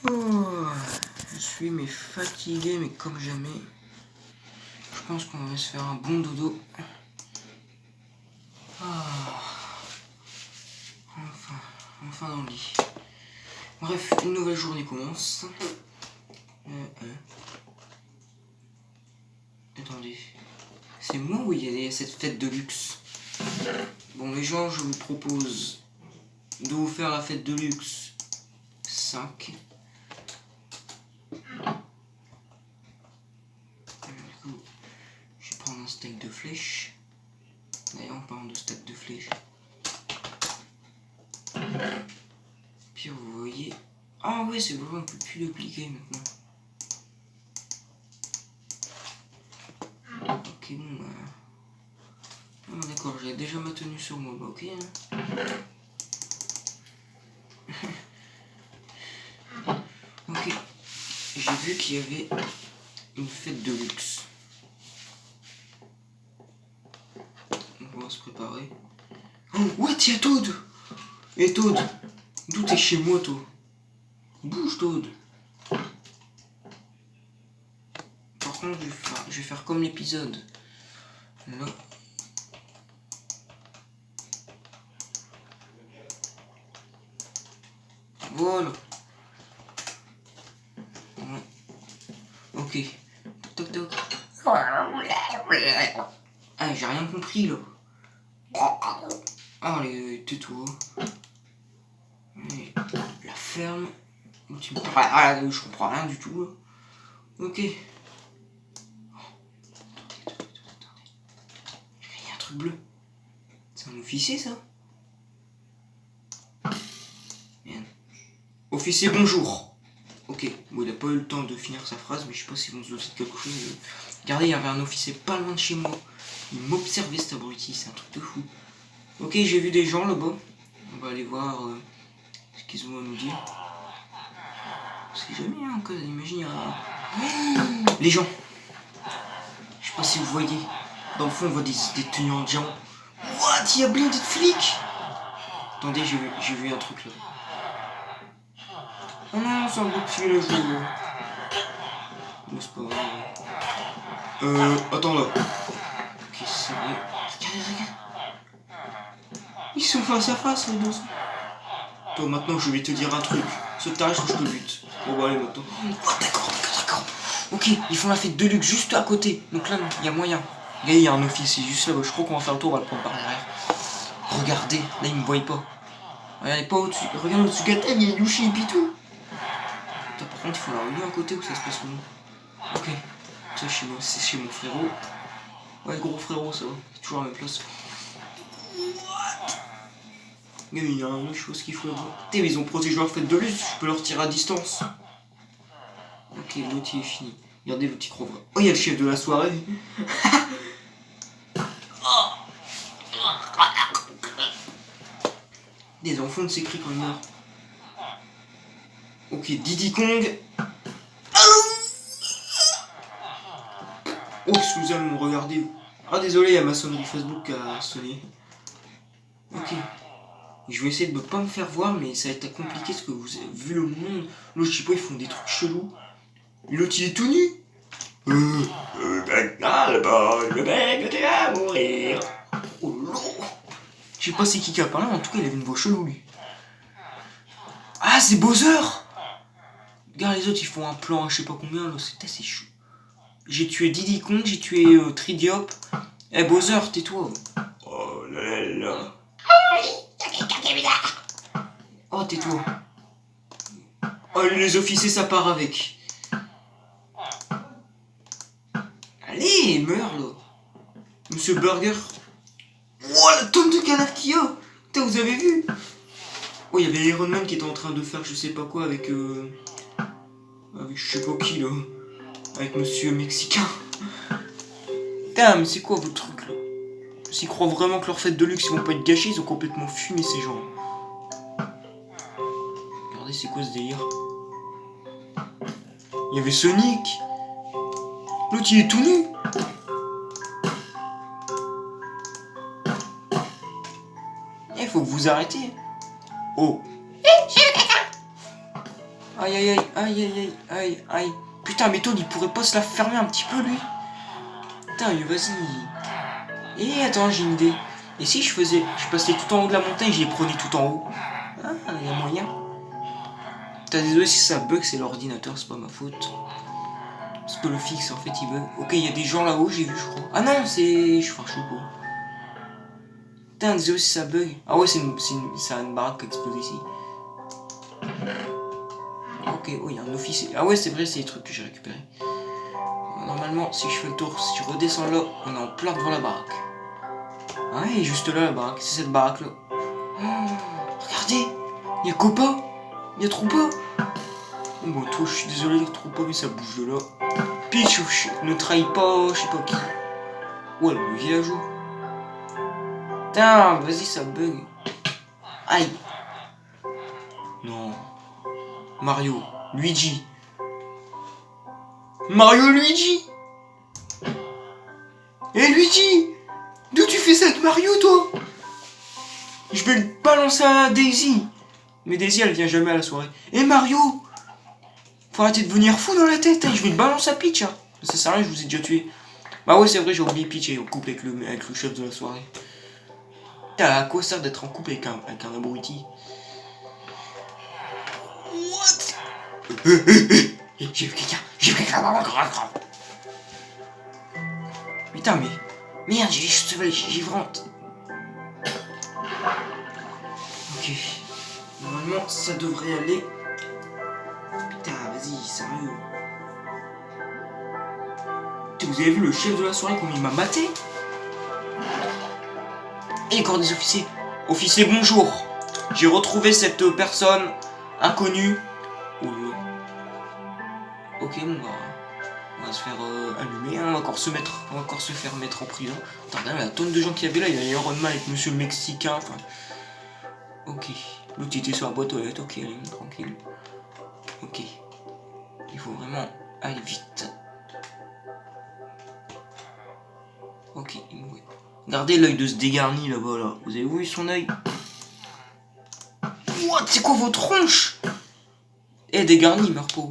Oh, je suis fatigué, mais comme jamais. Je pense qu'on va se faire un bon dodo. Ah, enfin dans le lit. Bref, une nouvelle journée commence. Attendez, c'est moi ou il y a cette fête de luxe? Bon les gens, je vous propose de vous faire la fête de luxe 5. Du coup, je vais prendre un steak de flèche. D'ailleurs, en parlant de steak de flèche. Puis vous voyez... Ah ouais, c'est vrai, on peut plus dupliquer maintenant. Ok, bon bah... d'accord, j'ai déjà ma tenue sur moi, bah ok. Ok, j'ai vu qu'il y avait une fête de luxe. Donc on va se préparer. Oh, ouais, tiens, Toad! Et Toad, d'où t'es chez moi, toi? Bouge, Toad! Par contre, je vais faire comme l'épisode. Là. Voilà. Ouais. Ok. Toc toc toc. Ah, j'ai rien compris là. Allez, tais-toi. La ferme. Tu me parles. Ah, je comprends rien du tout là. Ok. Il y a un truc bleu. C'est un officier ça? Merde. Officier, bonjour. Ok, bon, il a pas eu le temps de finir sa phrase, mais je sais pas s'ils vont se doter de quelque chose. Regardez, il y avait un officier pas loin de chez moi. Il m'observait cet abruti, c'est un truc de fou. Ok, j'ai vu des gens là-bas. On va aller voir ce qu'ils ont à nous dire. C'est jamais un cas, imagine. Les gens. Je sais pas si vous voyez. Dans le fond, on voit des tenues en diamant. What? Il y a blindé de flics. Attendez, j'ai vu un truc là. Oh non, c'est un beau petit village là. Non, c'est pas vrai. Attends là. Ok, c'est vrai. Regarde. Ils sont face à face les deux. Toi, maintenant, je vais te dire un truc. Saute ta rage ou je te bute. Bon, bah, allez, maintenant. Oh, d'accord. Ok, ils font la fête de luxe juste à côté. Donc là, il y a moyen. Regardez, il y a un officier juste là-bas. Je crois qu'on va faire le tour, on va le prendre par derrière. Regardez, là, il me voit pas. Regardez pas au-dessus. Regarde au-dessus de la table, il y a Yoshi et Pitou. Putain, par contre, il faut la relier à côté où ça se passe où. Ok. Ça, c'est chez mon frérot. Ouais, gros frérot, ça va. C'est toujours à la même place. Mais il y a une chose qu'il faut avoir. Putain, mais ils ont protégé leur fête de luxe, je peux leur tirer à distance. Ok, l'outil est fini. Regardez l'outil croix. Oh, il y a le chef de la soirée. Des enfants de ces cris quand ils meurent. Ok, Diddy Kong. Oh, excusez-moi, regardez. Ah, désolé, il y a ma sonnerie Facebook qui a sonné. Ok. Je vais essayer de ne pas me faire voir, mais ça va être compliqué parce que vous avez vu le monde. Là, je sais pas, ils font des trucs chelous. L'autre, il est tout nu. Le mec, t'es à mourir. Oh non. Je sais pas c'est qui a parlé, mais en tout cas, il avait une voix chelou, lui. Ah, c'est Bowser. Regarde, les autres, ils font un plan à je sais pas combien, là. C'est assez chou. J'ai tué Diddy Kong, j'ai tué Tridiop. Eh, Bowser, tais-toi. Oh là là. Oh, tais-toi. Oh, les officiers, ça part avec. Allez, meurs, là. Monsieur Burger. Oh, la tonne de cadavres qu'il y a. Putain, vous avez vu? Oh, il y avait Iron Man qui était en train de faire je sais pas quoi avec je sais pas qui, là. Avec monsieur mexicain. Putain, mais c'est quoi votre truc, là? S'ils croient vraiment que leur fête de luxe, ils vont pas être gâchés, ils ont complètement fumé, ces gens. Regardez, c'est quoi ce délire? Il y avait Sonic. L'autre, il est tout nu. Il faut que vous arrêtiez. Oh. Aïe aïe aïe aïe aïe aïe aïe aïe. Putain, méthode, il pourrait pas se la fermer un petit peu lui. Putain, vas-y. Et attends, j'ai une idée. Et si je passais tout en haut de la montagne, je les prenais tout en haut. Ah, il y a moyen. Putain, désolé si ça bug, c'est l'ordinateur, c'est pas ma faute. Parce que le fixe, en fait, il bug. Ok, il y a des gens là-haut, j'ai vu, je crois. Ah non, c'est... Enfin, je sais pas. Putain, désolé si ça bug. Ah ouais, c'est une baraque qui a explosé ici. Ok, oh, il y a un officier. Ah ouais, c'est vrai, c'est les trucs que j'ai récupérés. Normalement, si je fais le tour, si je redescends là, on est en plein devant la baraque. Ah ouais, juste là, la baraque. C'est cette baraque-là. Oh, regardez, il y a Copa, il y a Troupa. Bon, toi, je suis désolé, Troupa, mais ça bouge de là. Peach, ne trahis pas, je sais pas qui. Ouais, le villageois. Putain, vas-y, ça bug. Aïe. Non. Mario, Luigi. Mario, Luigi. Eh, Luigi, d'où tu fais ça avec Mario, toi? Je vais le balancer à Daisy. Mais Daisy, elle vient jamais à la soirée. Eh, Mario, faut arrêter de venir fou dans la tête, hein. Je vais le balancer à Peach, hein. Ça sert à rien, je vous ai déjà tué. Bah ouais, c'est vrai, j'ai oublié Peach et on couple avec le chef de la soirée. Putain, à quoi sert d'être en couple avec un abruti? What? J'ai vu quelqu'un dans la grave. Putain, mais... Merde, j'ai vraiment... Ok. Normalement, ça devrait aller. Putain, vas-y, sérieux. Putain, vous avez vu le chef de la soirée comme il m'a maté? Et encore des officiers. Officier, bonjour. J'ai retrouvé cette personne inconnue. Oh là. Ok, bon bah... On va se faire allumer, hein. On va encore se faire mettre en prison. Attends, regarde la tonne de gens qu'il y avait là, il y a Iron Man avec Monsieur le Mexicain, enfin... Ok. L'autre était sur la boîte aux lettres, ok, allez, tranquille. Ok. Il faut vraiment aller vite. Ok, ouais. Regardez l'œil de ce dégarni là-bas, là. Vous avez vu son œil? What? C'est quoi vos tronches? Eh, dégarni, meurt pas.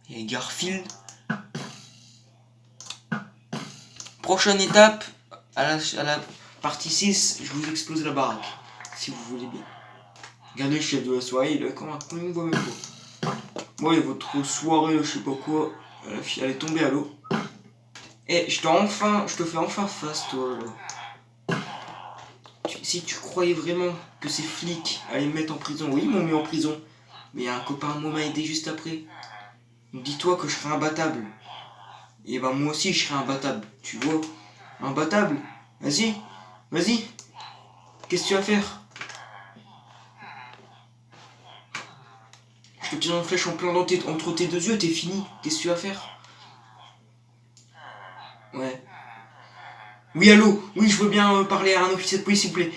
Il y a Garfield. Prochaine étape, à la partie 6, je vous explose la baraque. Si vous voulez bien. Regardez le chef de la soirée, il a comment il me voit même pas. Bon, et votre soirée, je sais pas quoi, elle est tombée à l'eau. Eh, je te fais enfin face, toi, là. Si tu croyais vraiment que ces flics allaient me mettre en prison, oui, ils m'ont mis en prison. Mais il y a un copain à moi m'a aidé juste après. Dis-toi que je serai imbattable. Et ben moi aussi, je serai imbattable. Tu vois? Imbattable? Vas-y, vas-y. Qu'est-ce que tu vas faire? Je te tire une flèche en plein entre tes deux yeux, t'es fini. Qu'est-ce que tu vas faire? Ouais. Oui, allô? Oui, je veux bien parler à un officier de police, s'il vous plaît.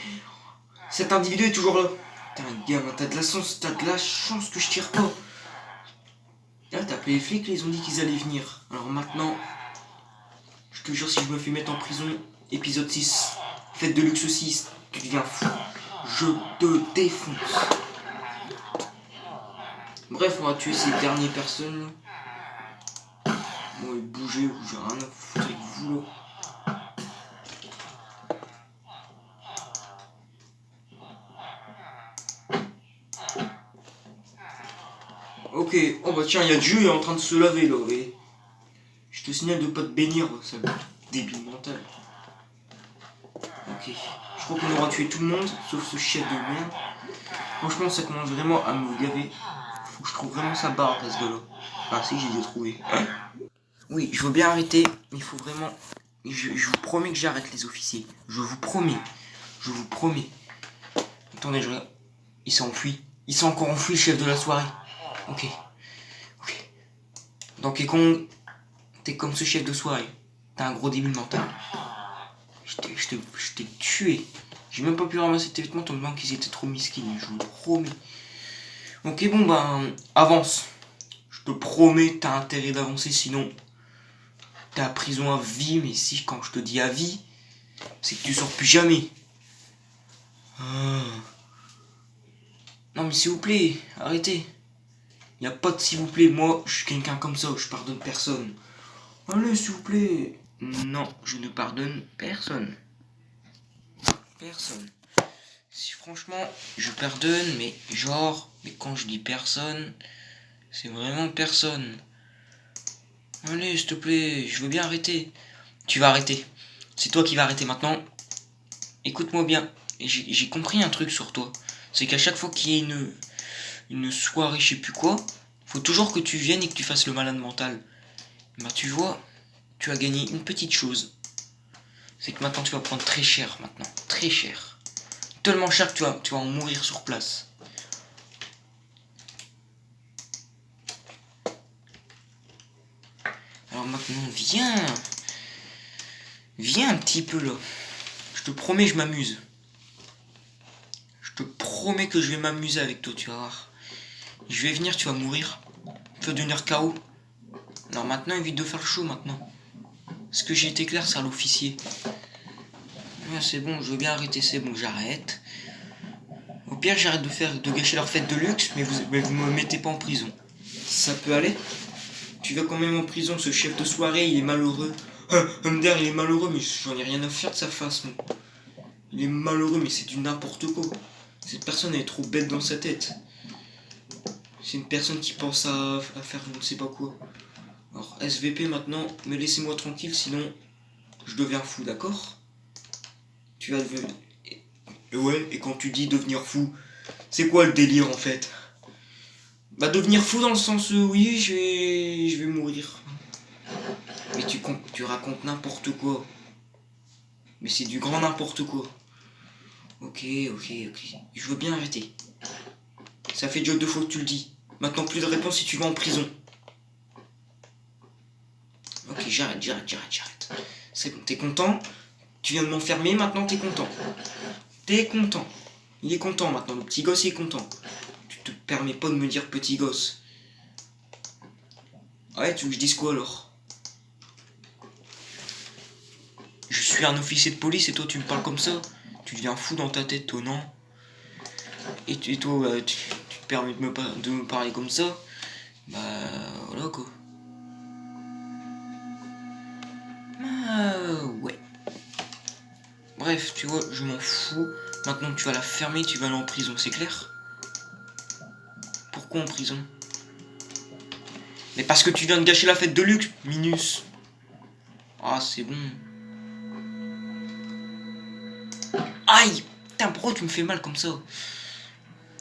Cet individu est toujours là. Putain, gamin, t'as de la chance que je tire pas. Ah, t'as appelé les flics, ils ont dit qu'ils allaient venir. Alors maintenant, je te jure, si je me fais mettre en prison, épisode 6, fête de luxe 6, tu deviens fou. Je te défonce. Bref, on va tuer ces dernières personnes. Bon, et bougez, j'ai rien à foutre avec vous là. Ok, oh bah tiens, il y a Dieu, il est en train de se laver là, et je te signale de pas te bénir, ça débile mental. Ok, je crois qu'on aura tué tout le monde, sauf ce chef de merde. Franchement, ça commence vraiment à me gaver. Faut que je trouve vraiment sa barre à ce gars-là. Ah si, j'ai déjà trouvé. Oui, je veux bien arrêter, mais il faut vraiment... Je vous promets que j'arrête les officiers. Je vous promets. Je vous promets. Attendez, je regarde. Il s'est enfui. Il s'est encore enfui, le chef de la soirée. Ok. Ok. Donkey Kong, t'es comme ce chef de soirée. T'as un gros débile mental. Je t'ai tué. J'ai même pas pu ramasser tes vêtements tellement qu'ils étaient trop mesquines, je vous le promets. Ok, bon ben, avance. Je te promets, t'as intérêt d'avancer, sinon t'es à prison à vie. Mais si, quand je te dis à vie, c'est que tu sors plus jamais. Ah. Non mais s'il vous plaît, arrêtez. Y a pas de s'il vous plaît, moi je suis quelqu'un comme ça, je pardonne personne. Allez s'il vous plaît. Non, je ne pardonne personne. Personne. Si franchement, je pardonne, mais genre, mais quand je dis personne, c'est vraiment personne. Allez, s'il te plaît, je veux bien arrêter. Tu vas arrêter. C'est toi qui vas arrêter maintenant. Écoute-moi bien. J'ai compris un truc sur toi. C'est qu'à chaque fois qu'il y a une soirée, je sais plus quoi, faut toujours que tu viennes et que tu fasses le malade mental. Bah tu vois, tu as gagné une petite chose. C'est que maintenant tu vas prendre très cher maintenant. Très cher. Tellement cher que tu vas en mourir sur place. Alors maintenant, viens. Viens un petit peu là. Je te promets, je m'amuse. Je te promets que je vais m'amuser avec toi, tu vas voir. Je vais venir, tu vas mourir. Tu vas devenir KO. Alors maintenant, évite de faire le show maintenant. Est-ce que j'ai été clair, ça, l'officier? Ouais, c'est bon, je veux bien arrêter, c'est bon, j'arrête. Au pire, j'arrête de gâcher leur fête de luxe, mais vous me mettez pas en prison. Ça peut aller? Tu vas quand même en prison, ce chef de soirée, il est malheureux. Humder, il est malheureux, mais j'en ai rien à faire de sa face, moi. Il est malheureux, mais c'est du n'importe quoi. Cette personne, elle est trop bête dans sa tête. C'est une personne qui pense à faire je ne sais pas quoi. Alors, SVP maintenant, mais laissez-moi tranquille, sinon je deviens fou, d'accord? Tu vas devenir... Ouais, et quand tu dis devenir fou, c'est quoi le délire en fait? Bah devenir fou dans le sens oui, je vais mourir. Mais tu racontes n'importe quoi. Mais c'est du grand n'importe quoi. Ok. Je veux bien arrêter. Ça fait déjà 2 fois que tu le dis. Maintenant plus de réponse si tu vas en prison. Ok, j'arrête. C'est bon, t'es content? Tu viens de m'enfermer, maintenant t'es content. T'es content. Il est content maintenant, le petit gosse il est content. Tu te permets pas de me dire petit gosse. Ouais, tu veux que je dise quoi alors? Je suis un officier de police et toi tu me parles comme ça? Tu deviens fou dans ta tête, toi, non? Et toi, tu te permets de me parler comme ça? Bah, voilà quoi. Ouais. Bref, tu vois, je m'en fous. Maintenant tu vas la fermer, tu vas aller en prison, c'est clair? Pourquoi en prison? Mais parce que tu viens de gâcher la fête de luxe, Minus. Ah, c'est bon. Aïe! Putain, pourquoi tu me fais mal comme ça?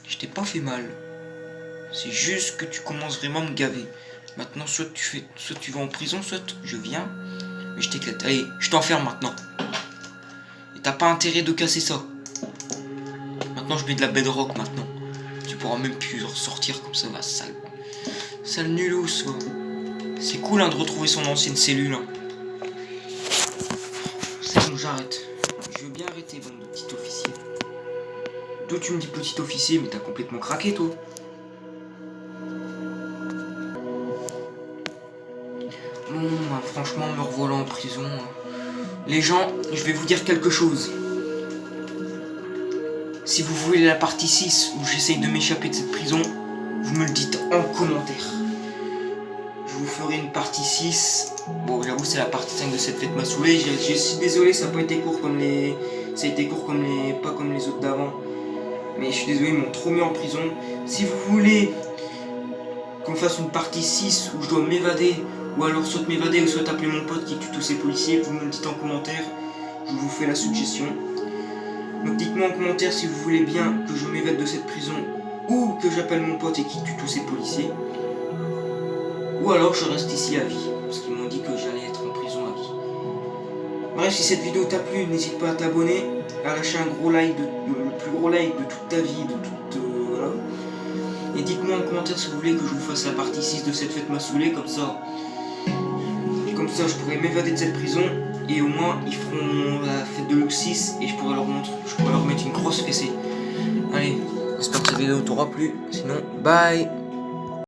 Je t'ai pas fait mal. C'est juste que tu commences vraiment à me gaver. Maintenant, soit tu vas en prison, soit je viens, mais je t'éclate. Allez, je t'enferme maintenant. Et t'as pas intérêt de casser ça. Maintenant, je mets de la bedrock maintenant. Tu pourras même plus ressortir comme ça, va, sale. Sale nulous, quoi. C'est cool hein, de retrouver son ancienne cellule. Hein. C'est bon, j'arrête. Je veux bien arrêter, bande de petit officier. Toi, tu me dis petit officier, mais t'as complètement craqué, toi. Bon, bah, franchement, me revoilà en prison. Les gens, je vais vous dire quelque chose. Si vous voulez la partie 6 où j'essaye de m'échapper de cette prison, vous me le dites en commentaire. Je vous ferai une partie 6. Bon, j'avoue, c'est la partie 5 de cette fête m'a saoulé. Je suis désolé, ça n'a pas été court comme les... Ça a été court comme les... pas comme les autres d'avant. Mais je suis désolé, ils m'ont trop mis en prison. Si vous voulez qu'on fasse une partie 6 où je dois m'évader, ou alors soit m'évader ou soit appeler mon pote qui tue tous ces policiers, vous me le dites en commentaire. Je vous fais la suggestion. Donc dites-moi en commentaire si vous voulez bien que je m'évade de cette prison ou que j'appelle mon pote et qu'il tue tous ces policiers. Ou alors je reste ici à vie, parce qu'ils m'ont dit que j'allais être en prison à vie. Bref, si cette vidéo t'a plu, n'hésite pas à t'abonner, à lâcher un gros like, le plus gros like de toute ta vie, de toute... voilà. Et dites-moi en commentaire si vous voulez que je vous fasse la partie 6 de cette fête m'a saoulé, comme ça je pourrais m'évader de cette prison. Et au moins ils feront la fête de luxe 6 et je pourrais leur mettre une grosse fessée. Allez, j'espère que cette vidéo t'aura plu. Sinon, bye.